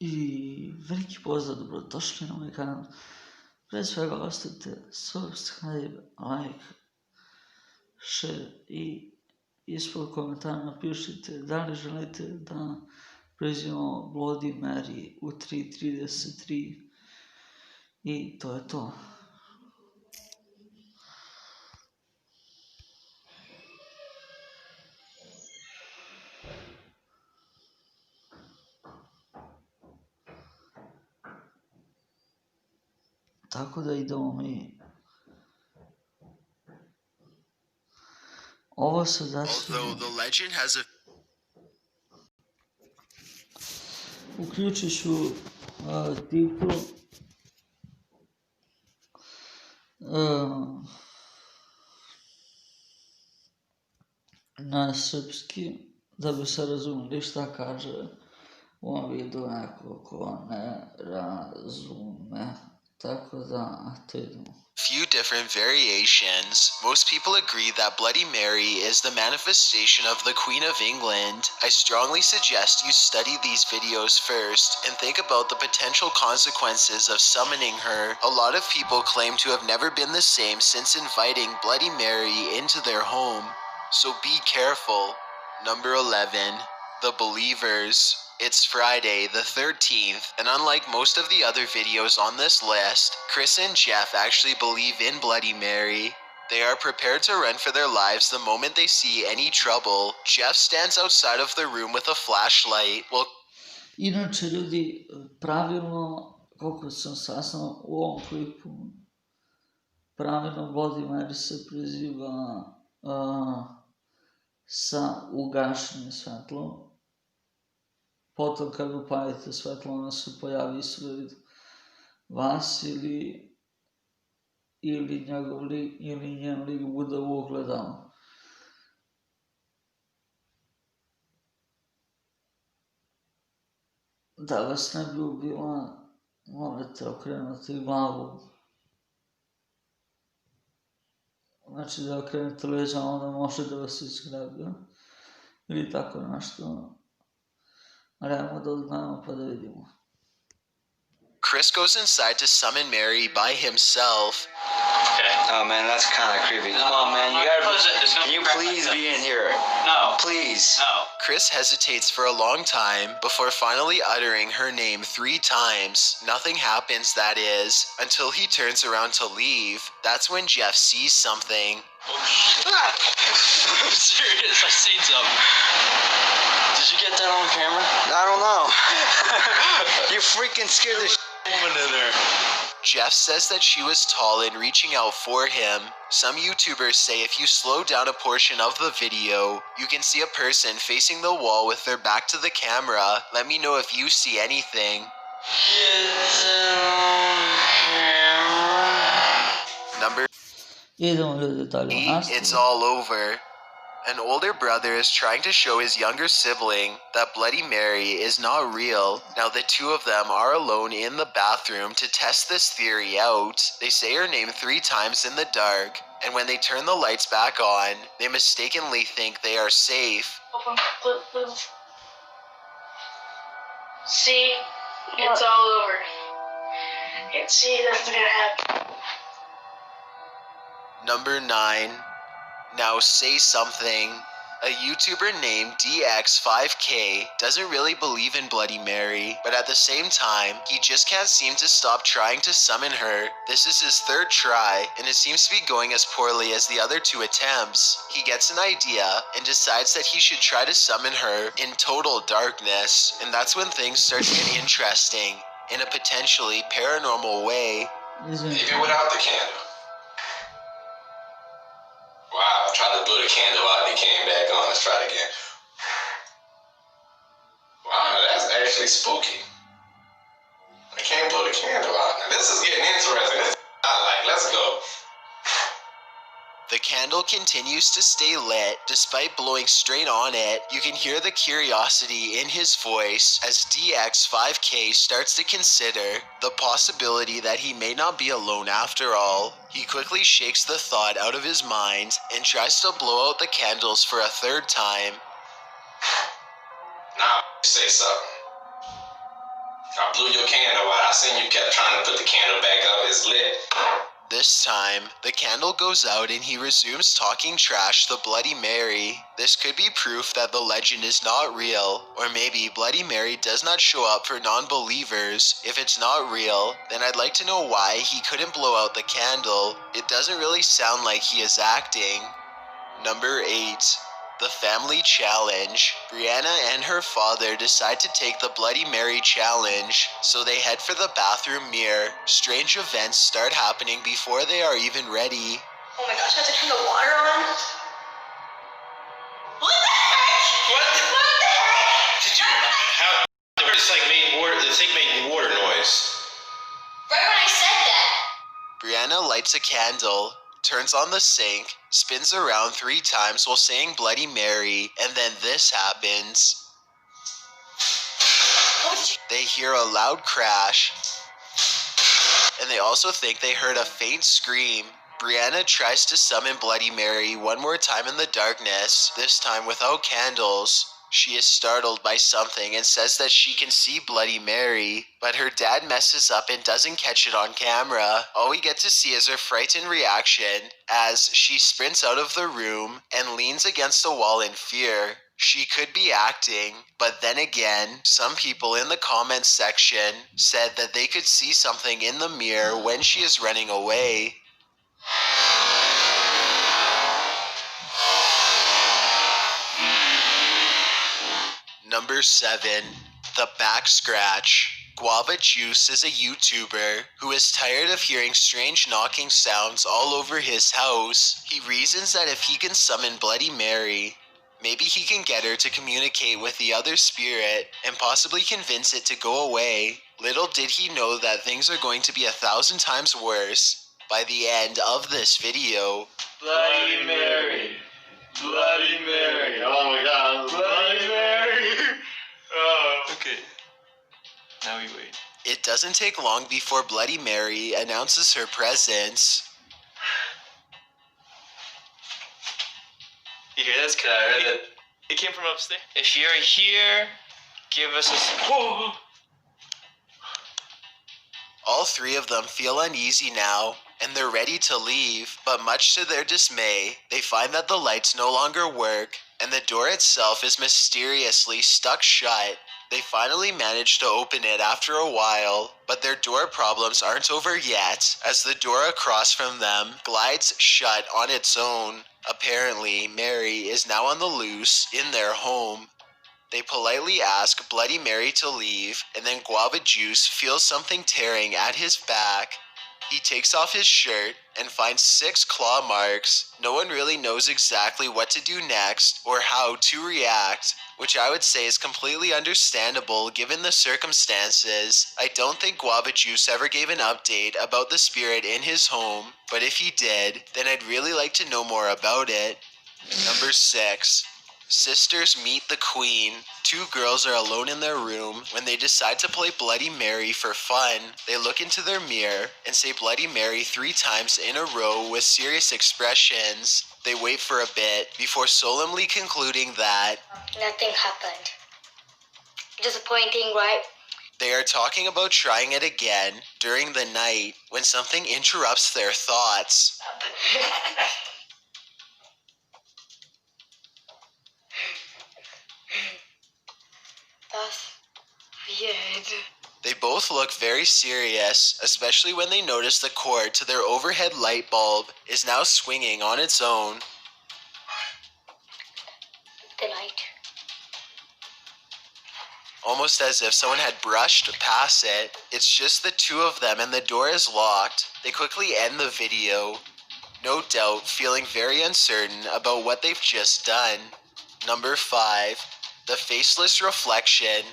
I veliki pozdrav, dobrodošli na moj kanal. Pre svega ostavite subscribe, like, share i ispod komentara napišite da li želite da preuzimamo Blody Mary u 3.33 i to je to. Tako da idemo mi. Ovo se desilo. Uključit ću titlu na srpski, da bi se razumeli šta kaže u ovom videu neko ko ne razume. Tako da, to idemo. Few different variations. Most people agree that Bloody Mary is the manifestation of the Queen of England. I strongly suggest you study these videos first and think about the potential consequences of summoning her. A lot of people claim to have never been the same since inviting Bloody Mary into their home. So be careful. Number 11. The Believers. It's Friday the 13th, and unlike most of the other videos on this list, Chris and Jeff actually believe in Bloody Mary. They are prepared to run for their lives the moment they see any trouble. Jeff stands outside of the room with a flashlight. Inače, ljudi, pravilno, koliko sam saznao u ovom klipu, pravilno Bloody Mary se preziva sa ugašenim svetlom. Potom kad upalite svetlo, ona se pojavi ispred vas ili njegov lik ili njen lik bude u ogledalu. Da vas ne bi ubila, morate okrenuti glavu. Znači da okrenete leđa, onda može da vas izgrabi. Ili tako nešto. Chris goes inside to summon Mary by himself. Okay. Oh man, that's kind of creepy. Come on, man, you gotta. Can you please be in here? No. Please. No. Chris hesitates for a long time before finally uttering her name 3 times. Nothing happens, that is, until he turns around to leave. That's when Jeff sees something. I'm serious, I seen something. Did you get that on camera? I don't know. You freaking scared the Woman in there. Jeff says that she was tall and reaching out for him. Some YouTubers say if you slow down a portion of the video, you can see a person facing the wall with their back to the camera. Let me know if you see anything. Number 8, it's all over. An older brother is trying to show his younger sibling that Bloody Mary is not real. Now the two of them are alone in the bathroom to test this theory out. They say her name 3 times in the dark, and when they turn the lights back on, they mistakenly think they are safe. See, it's all over. See, that's gonna happen. Number 9. Now say something. A YouTuber named DX5K doesn't really believe in Bloody Mary, but at the same time, he just can't seem to stop trying to summon her. This is his 3rd try, and it seems to be going as poorly as the other 2 attempts. He gets an idea and decides that he should try to summon her in total darkness, and that's when things start getting interesting, in a potentially paranormal way. Even without the candle. Wow, I tried to blow the candle out and it came back on. Let's try it again. Wow, that's actually spooky. I can't blow the candle out. Now this is getting interesting. Let's go. The candle continues to stay lit. Despite blowing straight on it, you can hear the curiosity in his voice as DX5K starts to consider the possibility that he may not be alone after all. He quickly shakes the thought out of his mind and tries to blow out the candles for a 3rd time. Now, say something. I blew your candle out. I seen you kept trying to put the candle back up. It's lit. This time, the candle goes out and he resumes talking trash to Bloody Mary. This could be proof that the legend is not real, or maybe Bloody Mary does not show up for non-believers. If it's not real, then I'd like to know why he couldn't blow out the candle. It doesn't really sound like he is acting. Number 8. The Family Challenge. Brianna and her father decide to take the Bloody Mary challenge, so they head for the bathroom mirror. Strange events start happening before they are even ready. Oh my gosh, I have to turn the water on? What the heck? What? What the heck? Did you? How? It's like made water. The thing made water noise. Right when I said that. Brianna lights a candle, turns on the sink, spins around 3 times while saying Bloody Mary, and then this happens. They hear a loud crash, and they also think they heard a faint scream. Brianna tries to summon Bloody Mary one more time in the darkness, this time without candles. She is startled by something and says that she can see Bloody Mary, but her dad messes up and doesn't catch it on camera. All we get to see is her frightened reaction as she sprints out of the room and leans against a wall in fear. She could be acting, but then again, some people in the comments section said that they could see something in the mirror when she is running away. Number 7. The Back Scratch. Guava Juice is a YouTuber who is tired of hearing strange knocking sounds all over his house. He reasons that if he can summon Bloody Mary, maybe he can get her to communicate with the other spirit and possibly convince it to go away. Little did he know that things are going to be 1,000 times worse by the end of this video. Bloody Mary. Bloody Mary. Oh my God. Bloody Mary. Oh. Okay. Now we wait. It doesn't take long before Bloody Mary announces her presence. You hear this? It came from upstairs. If you're here, give us a. Whoa. All 3 of them feel uneasy now, and they're ready to leave, but much to their dismay, they find that the lights no longer work, and the door itself is mysteriously stuck shut. They finally manage to open it after a while, but their door problems aren't over yet, as the door across from them glides shut on its own. Apparently, Mary is now on the loose in their home. They politely ask Bloody Mary to leave, and then Guava Juice feels something tearing at his back. He takes off his shirt and finds 6 claw marks. No one really knows exactly what to do next or how to react, which I would say is completely understandable given the circumstances. I don't think Guava Juice ever gave an update about the spirit in his home, but if he did, then I'd really like to know more about it. Number 6. Sisters meet the Queen. 2 girls are alone in their room when they decide to play Bloody Mary for fun. They look into their mirror and say Bloody Mary 3 times in a row with serious expressions. They wait for a bit before solemnly concluding that Nothing happened. Disappointing, right? they are talking about trying it again during the night when something interrupts their thoughts. That's weird. They both look very serious, especially when they notice the cord to their overhead light bulb is now swinging on its own. The light. Almost as if someone had brushed past it. It's just the 2 of them and the door is locked. They quickly end the video, no doubt feeling very uncertain about what they've just done. Number 5. The Faceless Reflection.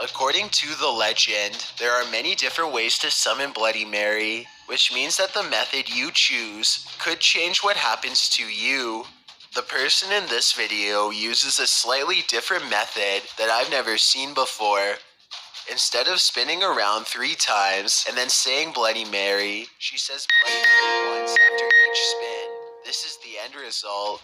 According to the legend, there are many different ways to summon Bloody Mary, which means that the method you choose could change what happens to you. The person in this video uses a slightly different method that I've never seen before. Instead of spinning around 3 times and then saying Bloody Mary, she says Bloody Mary once after each spin. This is the end result.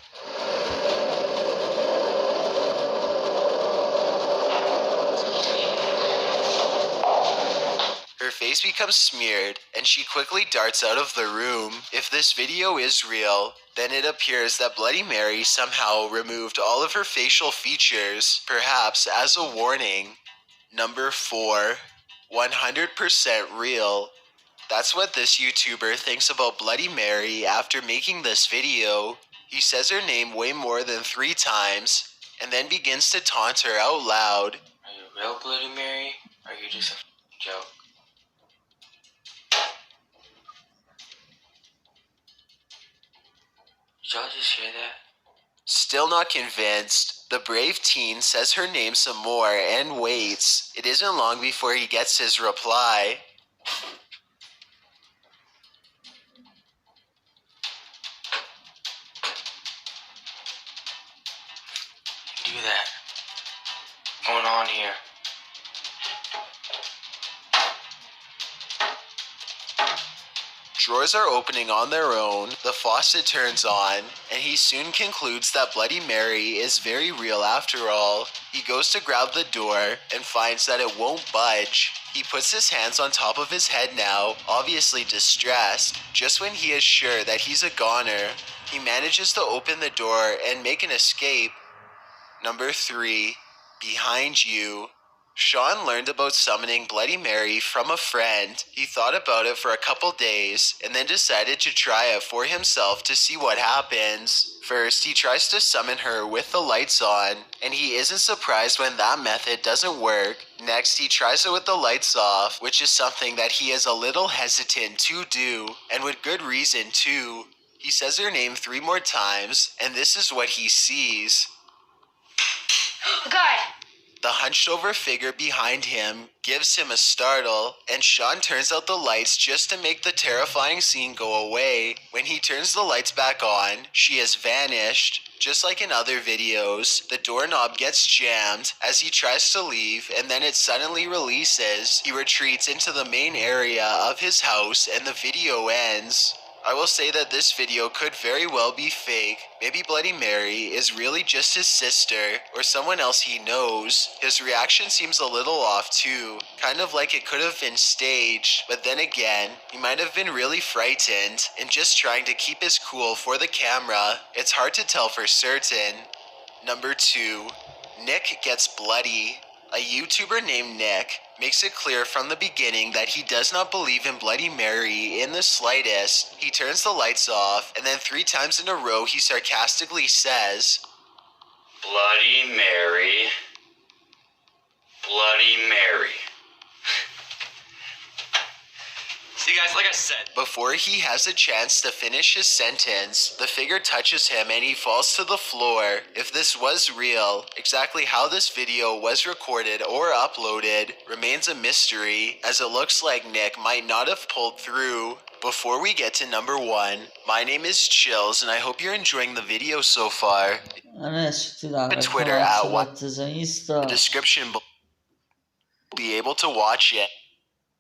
Her face becomes smeared, and she quickly darts out of the room. If this video is real, then it appears that Bloody Mary somehow removed all of her facial features, perhaps as a warning. Number 4. 100% real. That's what this YouTuber thinks about Bloody Mary after making this video. He says her name way more than 3 times, and then begins to taunt her out loud. Are you real Bloody Mary? Or are you just a joke? Did y'all just hear that? Still not convinced, the brave teen says her name some more and waits. It isn't long before he gets his reply. Do that. What's going on here? Drawers are opening on their own, the faucet turns on, and he soon concludes that Bloody Mary is very real after all. He goes to grab the door and finds that it won't budge. He puts his hands on top of his head now, obviously distressed. Just when he is sure that he's a goner, he manages to open the door and make an escape. Number 3. Behind you. Sean learned about summoning Bloody Mary from a friend. He thought about it for a couple days and then decided to try it for himself to see what happens. First, he tries to summon her with the lights on, and he isn't surprised when that method doesn't work. Next, he tries it with the lights off, which is something that he is a little hesitant to do, and with good reason too. He says her name 3 more times, and this is what he sees. God! The hunched over figure behind him gives him a startle, and Sean turns out the lights just to make the terrifying scene go away. When he turns the lights back on, she has vanished. Just like in other videos, the doorknob gets jammed as he tries to leave, and then it suddenly releases. He retreats into the main area of his house, and the video ends. I will say that this video could very well be fake. Maybe Bloody Mary is really just his sister or someone else he knows. His reaction seems a little off too, kind of like it could have been staged, but then again, he might have been really frightened and just trying to keep his cool for the camera. It's hard to tell for certain. Number 2. Nick gets bloody. A YouTuber named Nick makes it clear from the beginning that he does not believe in Bloody Mary in the slightest. He turns the lights off, and then 3 times in a row he sarcastically says, Bloody Mary. Bloody Mary. See guys, like I said. Before he has a chance to finish his sentence, the figure touches him and he falls to the floor. If this was real, exactly how this video was recorded or uploaded remains a mystery, as it looks like Nick might not have pulled through. Before we get to number 1, my name is Chills and I hope you're enjoying the video so far. Twitter at the description below. Be able to watch it.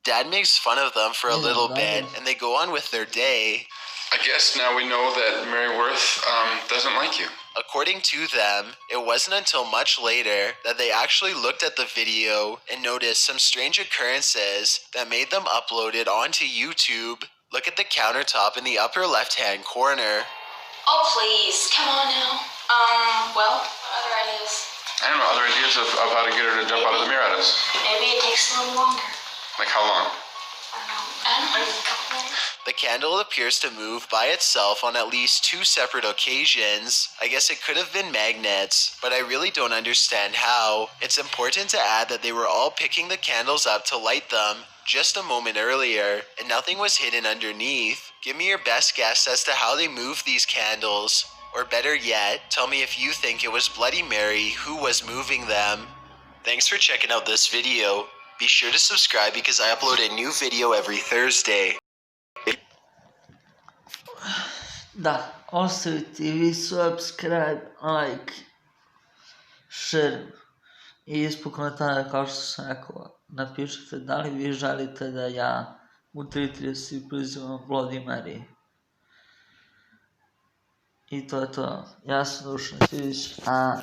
Dad makes fun of them for a little bit, and they go on with their day. I guess now we know that Mary Worth doesn't like you. According to them, it wasn't until much later that they actually looked at the video and noticed some strange occurrences that made them upload it onto YouTube. Look at the countertop in the upper left-hand corner. Oh, please. Come on now. Well, other ideas. I don't know, other ideas of how to get her to jump out of the mirror at us. Maybe it takes a little longer. Like how long? I don't know, a couple minutes. The candle appears to move by itself on at least 2 separate occasions. I guess it could have been magnets, but I really don't understand how. It's important to add that they were all picking the candles up to light them just a moment earlier, and nothing was hidden underneath. Give me your best guess as to how they moved these candles. Or better yet, tell me if you think it was Bloody Mary who was moving them. Thanks for checking out this video. Be sure to subscribe because I upload a new video every Thursday. Da, ostavite vi subscribe, like, share i ispod komentara kao što sam rekao, napišite da li vi želite da ja u 3:30 prizivam Bloody Mary. I to je to. Ja sam Dušan Svić, a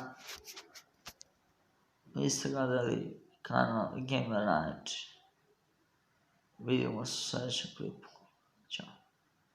vi ste gledali kanal Gamer Ranch. be a such people.